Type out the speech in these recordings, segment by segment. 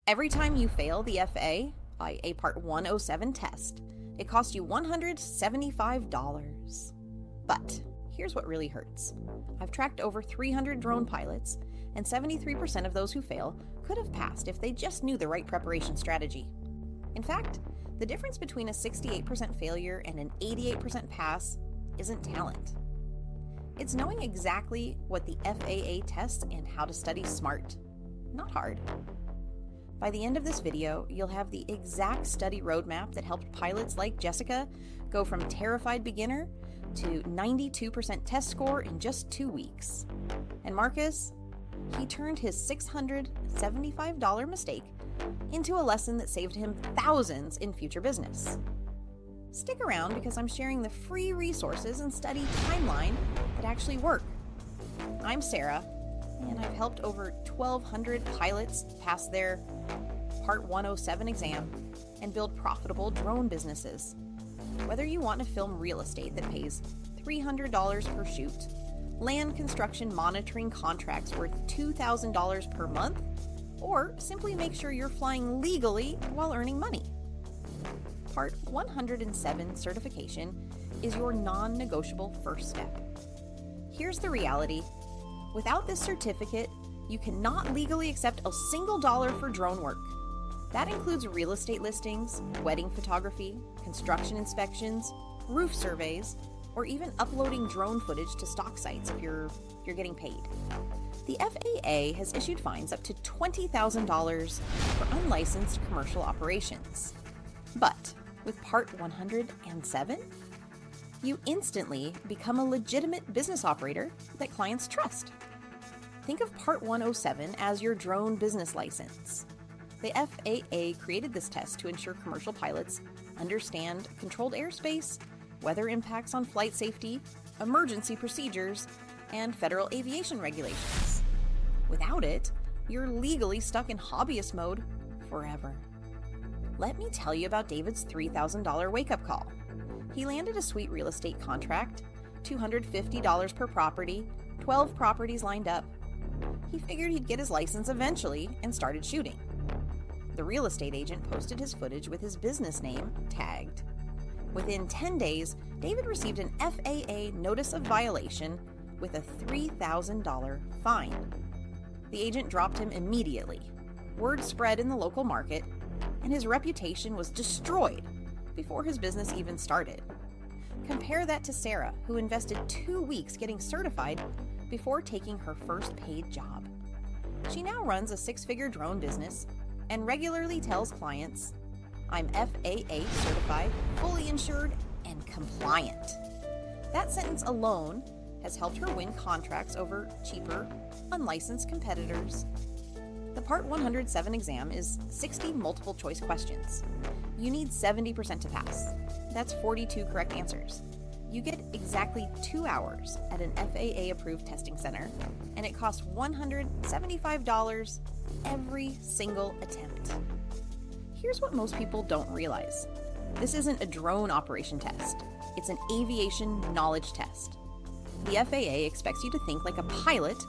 Every time you fail the FAA Part 107 test, it costs you $175. But here's what really hurts. I've tracked over 300 drone pilots, and 73% of those who fail could have passed if they just knew the right preparation strategy. In fact, the difference between a 68% failure and an 88% pass isn't talent. It's knowing exactly what the FAA tests and how to study smart, not hard. By the end of this video, you'll have the exact study roadmap that helped pilots like Jessica go from terrified beginner to 92% test score in just 2 weeks. And Marcus, he turned his $675 mistake into a lesson that saved him thousands in future business. Stick around because I'm sharing the free resources and study timeline that actually work. I'm Sarah, and I've helped over 1,200 pilots pass their Part 107 exam and build profitable drone businesses. Whether you want to film real estate that pays $300 per shoot, land construction monitoring contracts worth $2,000 per month, or simply make sure you're flying legally while earning money. Part 107 certification is your non-negotiable first step. Here's the reality. Without this certificate, you cannot legally accept a single dollar for drone work. That includes real estate listings, wedding photography, construction inspections, roof surveys, or even uploading drone footage to stock sites if you're getting paid. The FAA has issued fines up to $20,000 for unlicensed commercial operations. But with Part 107, you instantly become a legitimate business operator that clients trust. Think of Part 107 as your drone business license. The FAA created this test to ensure commercial pilots understand controlled airspace, weather impacts on flight safety, emergency procedures, and federal aviation regulations. Without it, you're legally stuck in hobbyist mode forever. Let me tell you about David's $3,000 wake-up call. He landed a sweet real estate contract, $250 per property, 12 properties lined up. He figured he'd get his license eventually and started shooting. The real estate agent posted his footage with his business name tagged. Within 10 days, David received an FAA notice of violation with a $3,000 fine. The agent dropped him immediately. Word spread in the local market, and his reputation was destroyed before his business even started. Compare that to Sarah, who invested 2 weeks getting certified before taking her first paid job. She now runs a 6-figure drone business and regularly tells clients, "I'm FAA certified, fully insured, and compliant." That sentence alone has helped her win contracts over cheaper, unlicensed competitors. The Part 107 exam is 60 multiple choice questions. You need 70% to pass. That's 42 correct answers. You get exactly 2 hours at an FAA-approved testing center, and it costs $175 every single attempt. Here's what most people don't realize. This isn't a drone operation test. It's an aviation knowledge test. The FAA expects you to think like a pilot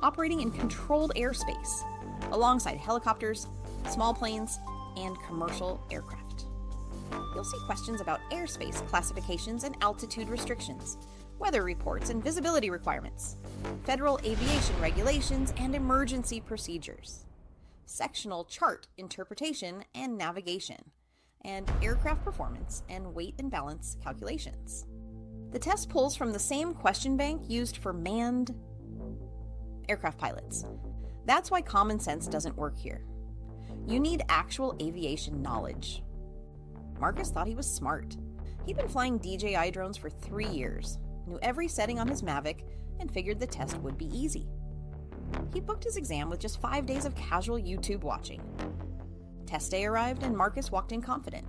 operating in controlled airspace, alongside helicopters, small planes, and commercial aircraft. You'll see questions about airspace classifications and altitude restrictions, weather reports and visibility requirements, federal aviation regulations and emergency procedures, sectional chart interpretation and navigation, and aircraft performance and weight and balance calculations. The test pulls from the same question bank used for manned aircraft pilots. That's why common sense doesn't work here. You need actual aviation knowledge. Marcus thought he was smart. He'd been flying DJI drones for 3 years, knew every setting on his Mavic, and figured the test would be easy. He booked his exam with just 5 days of casual YouTube watching. Test day arrived and Marcus walked in confident.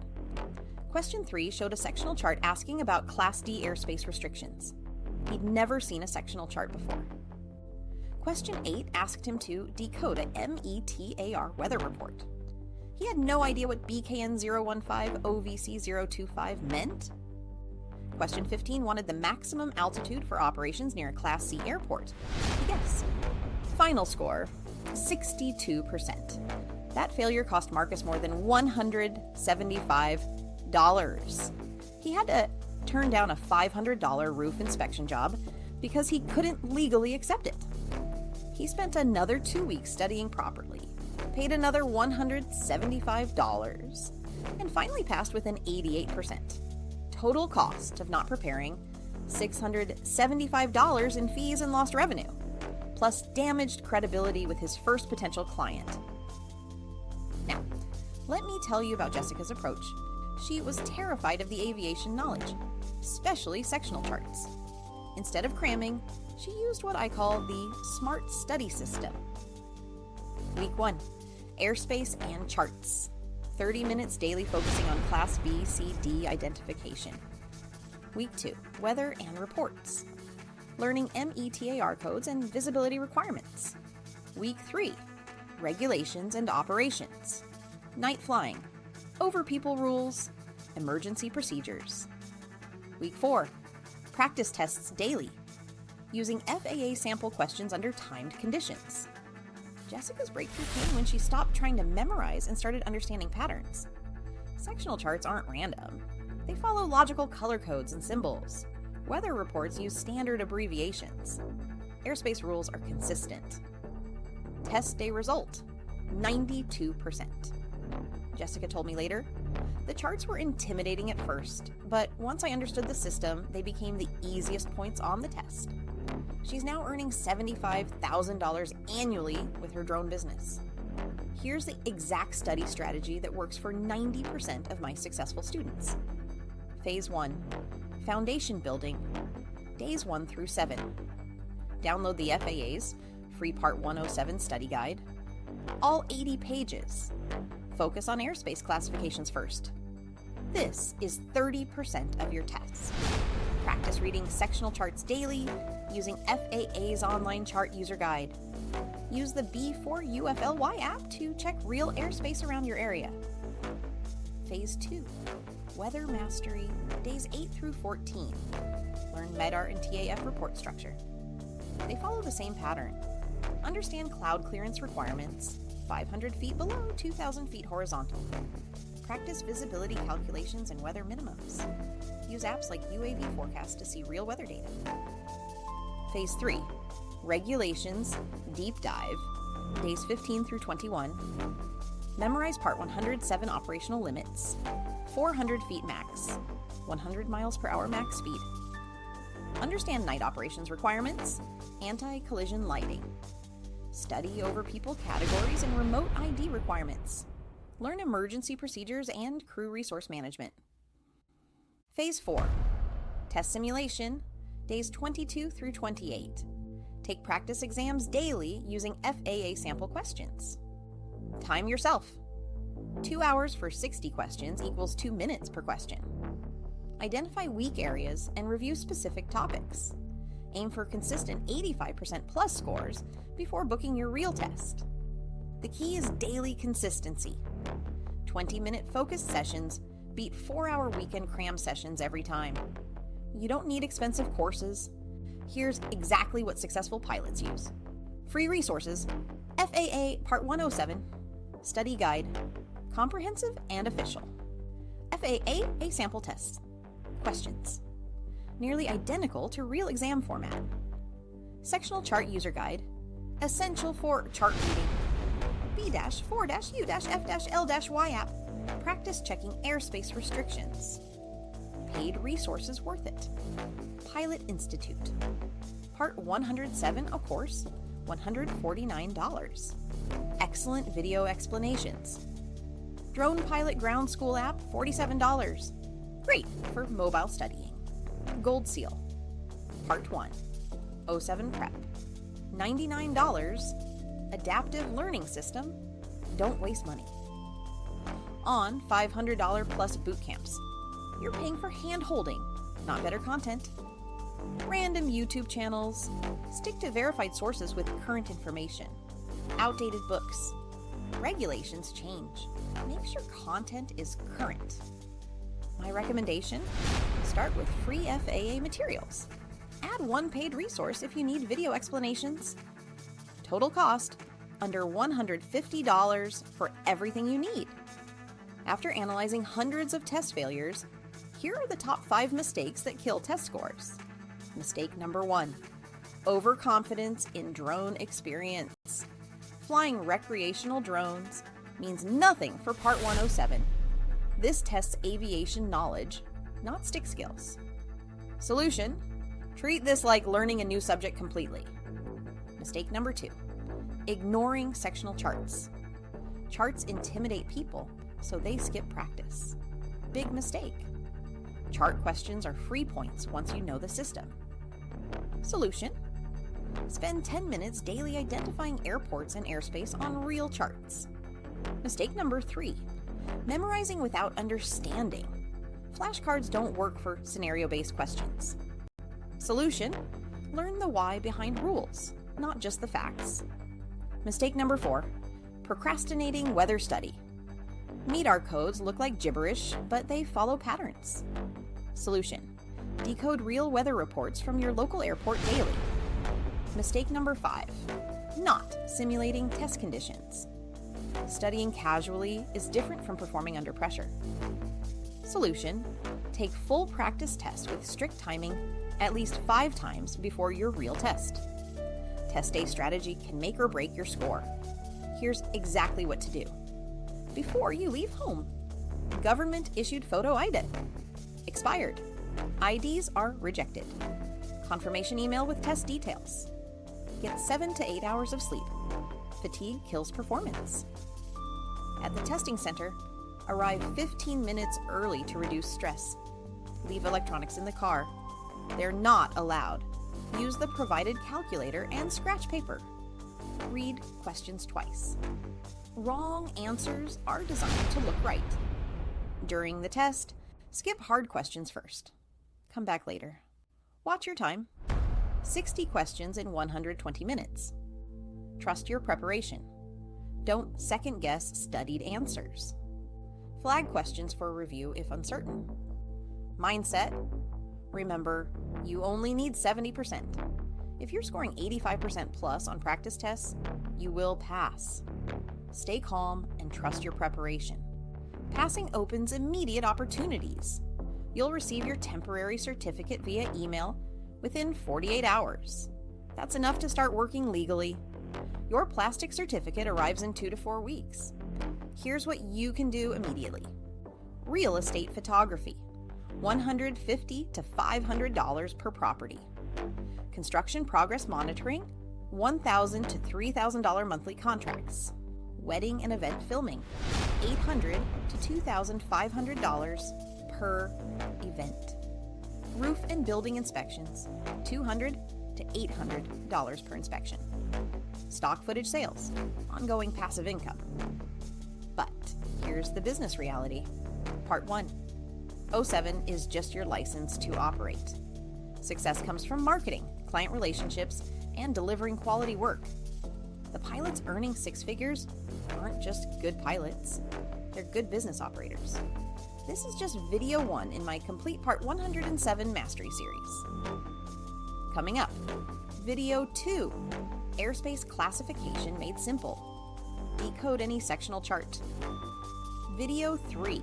Question 3 showed a sectional chart asking about Class D airspace restrictions. He'd never seen a sectional chart before. Question 8 asked him to decode a METAR weather report. He had no idea what BKN 015 OVC 025 meant. Question 15 wanted the maximum altitude for operations near a Class C airport. He guessed. Final score, 62%. That failure cost Marcus more than $175. He had to turn down a $500 roof inspection job because he couldn't legally accept it. He spent another 2 weeks studying properly, paid another $175, and finally passed with an 88%. Total cost of not preparing, $675 in fees and lost revenue, plus damaged credibility with his first potential client. Now, let me tell you about Jessica's approach. She was terrified of the aviation knowledge, especially sectional charts. Instead of cramming, she used what I call the SMART study system. Week 1, airspace and charts. 30 minutes daily focusing on Class B, C, D identification. Week 2, weather and reports. Learning METAR codes and visibility requirements. Week 3, regulations and operations. Night flying, over people rules, emergency procedures. Week 4, practice tests daily, using FAA sample questions under timed conditions. Jessica's breakthrough came when she stopped trying to memorize and started understanding patterns. Sectional charts aren't random. They follow logical color codes and symbols. Weather reports use standard abbreviations. Airspace rules are consistent. Test day result, 92%. Jessica told me later, the charts were intimidating at first, but once I understood the system, they became the easiest points on the test. She's now earning $75,000 annually with her drone business. Here's the exact study strategy that works for 90% of my successful students. Phase 1, foundation building, days 1 through 7. Download the FAA's free Part 107 study guide, all 80 pages. Focus on airspace classifications first. This is 30% of your tests. Practice reading sectional charts daily using FAA's online chart user guide. Use the B4UFLY app to check real airspace around your area. Phase 2, weather mastery, days 8 through 14. Learn MEDAR and TAF report structure. They follow the same pattern. Understand cloud clearance requirements, 500 feet below 2,000 feet horizontal. Practice visibility calculations and weather minimums. Use apps like UAV Forecast to see real weather data. Phase 3, regulations, deep dive, days 15 through 21. Memorize Part 107 operational limits, 400 feet max, 100 miles per hour max speed. Understand night operations requirements, anti-collision lighting. Study over people categories and remote ID requirements. Learn emergency procedures and crew resource management. Phase 4, test simulation, days 22 through 28. Take practice exams daily using FAA sample questions. Time yourself. 2 hours for 60 questions equals 2 minutes per question. Identify weak areas and review specific topics. Aim for consistent 85% plus scores before booking your real test. The key is daily consistency. 20-minute focused sessions beat 4-hour weekend cram sessions every time. You don't need expensive courses. Here's exactly what successful pilots use. Free resources, FAA Part 107, study guide, comprehensive and official. FAA A-sample tests, questions, nearly identical to real exam format. Sectional chart user guide, essential for chart reading. B-4-U-F-L-Y app, practice checking airspace restrictions. Paid resources worth it. Pilot Institute. Part 107, a course, $149. Excellent video explanations. Drone Pilot Ground School app, $47. Great for mobile studying. Gold Seal. Part 1, 07 Prep, $99. Adaptive learning system. Don't waste money. On $500 plus boot camps. You're paying for hand-holding, not better content. Random YouTube channels. Stick to verified sources with current information. Outdated books. Regulations change. Make sure content is current. My recommendation? Start with free FAA materials. Add one paid resource if you need video explanations. Total cost, under $150 for everything you need. After analyzing hundreds of test failures, here are the top 5 mistakes that kill test scores. Mistake number 1, overconfidence in drone experience. Flying recreational drones means nothing for Part 107. This tests aviation knowledge, not stick skills. Solution: treat this like learning a new subject completely. Mistake number 2, ignoring sectional charts. Charts intimidate people, so they skip practice. Big mistake. Chart questions are free points once you know the system. Solution: spend 10 minutes daily identifying airports and airspace on real charts. Mistake number 3, memorizing without understanding. Flashcards don't work for scenario-based questions. Solution: learn the why behind rules, not just the facts. Mistake number 4, procrastinating weather study. MEDAR codes look like gibberish, but they follow patterns. Solution: decode real weather reports from your local airport daily. Mistake number 5, not simulating test conditions. Studying casually is different from performing under pressure. Solution: take full practice tests with strict timing at least 5 times before your real test. Test day strategy can make or break your score. Here's exactly what to do. Before you leave home: government-issued photo ID. Expired. IDs are rejected. Confirmation email with test details. Get 7 to 8 hours of sleep. Fatigue kills performance. At the testing center, arrive 15 minutes early to reduce stress. Leave electronics in the car. They're not allowed. Use the provided calculator and scratch paper. Read questions twice. Wrong answers are designed to look right. During the test, skip hard questions first. Come back later. Watch your time. 60 questions in 120 minutes. Trust your preparation. Don't second-guess studied answers. Flag questions for review if uncertain. Mindset: remember, you only need 70%. If you're scoring 85% plus on practice tests, you will pass. Stay calm and trust your preparation. Passing opens immediate opportunities. You'll receive your temporary certificate via email within 48 hours. That's enough to start working legally. Your plastic certificate arrives in 2 to 4 weeks. Here's what you can do immediately. Real estate photography, $150 to $500 per property. Construction progress monitoring, $1,000 to $3,000 monthly contracts. Wedding and event filming, $800 to $2,500 per event. Roof and building inspections, $200 to $800 per inspection. Stock footage sales, ongoing passive income. But here's the business reality. Part 1. 07 is just your license to operate. Success comes from marketing, client relationships, and delivering quality work. The pilots earning 6 figures aren't just good pilots, they're good business operators. This is just video 1 in my complete Part 107 Mastery series. Coming up, video 2, airspace classification made simple. Decode any sectional chart. Video 3,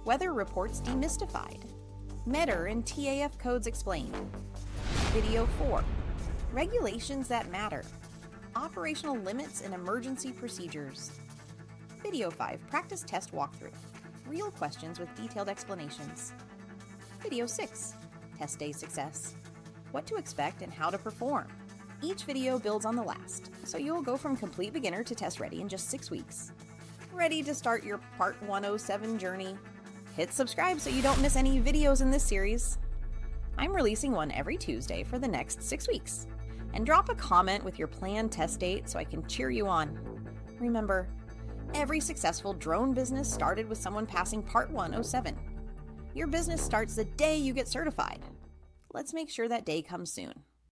weather reports demystified. MEDAR and TAF codes explained. Video 4, regulations that matter. Operational limits and emergency procedures. Video 5, practice test walkthrough. Real questions with detailed explanations. Video 6, test day success. What to expect and how to perform. Each video builds on the last, so you'll go from complete beginner to test ready in just 6 weeks. Ready to start your Part 107 journey? Hit subscribe so you don't miss any videos in this series. I'm releasing one every Tuesday for the next 6 weeks. And drop a comment with your planned test date so I can cheer you on. Remember, every successful drone business started with someone passing Part 107. Your business starts the day you get certified. Let's make sure that day comes soon.